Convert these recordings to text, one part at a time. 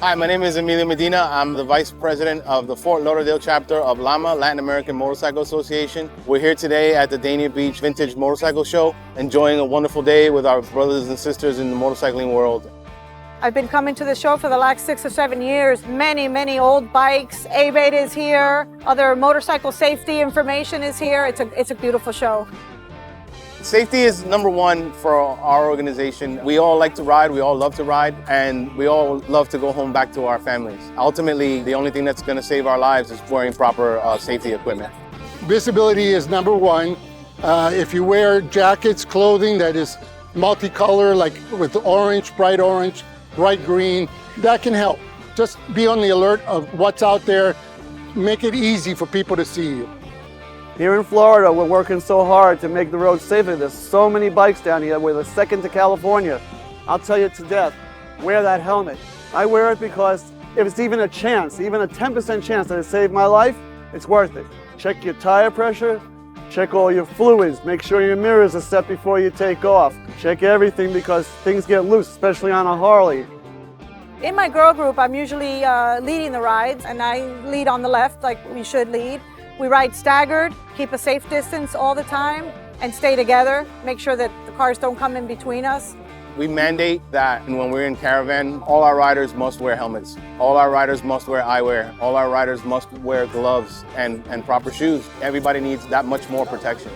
Hi, my name is Emilio Medina. I'm the Vice President of the Fort Lauderdale chapter of L.A.M.A, Latin American Motorcycle Association. We're here today at the Dania Beach Vintage Motorcycle Show, enjoying a wonderful day with our brothers and sisters in the motorcycling world. I've been coming to the show for the last 6 or 7 years. Many old bikes. ABATE is here. Other motorcycle safety information is here. It's a beautiful show. Safety is number one for our organization. We all like to ride, we all love to ride, and we all love to go home back to our families. Ultimately, the only thing that's going to save our lives is wearing proper safety equipment. Visibility is number one. If you wear jackets, clothing that is multicolor, like with orange, bright green, that can help. Just be on the alert of what's out there. Make it easy for people to see you. Here in Florida, we're working so hard to make the roads safer. There's so many bikes down here. We're the second to California. I'll tell you to death, wear that helmet. I wear it because if it's even a chance, even a 10% chance that it saved my life, it's worth it. Check your tire pressure, check all your fluids, make sure your mirrors are set before you take off. Check everything because things get loose, especially on a Harley. In my girl group, I'm usually leading the rides, and I lead on the left like we should lead. We ride staggered, keep a safe distance all the time, and stay together. Make sure that the cars don't come in between us. We mandate that when we're in caravan, all our riders must wear helmets. All our riders must wear eyewear. All our riders must wear gloves and proper shoes. Everybody needs that much more protection.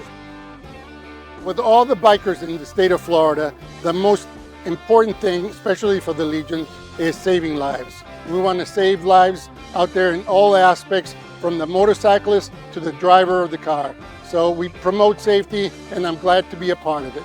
With all the bikers in the state of Florida, the most important thing, especially for the Legion, is saving lives. We want to save lives out there in all aspects, from the motorcyclist to the driver of the car. So we promote safety, and I'm glad to be a part of it.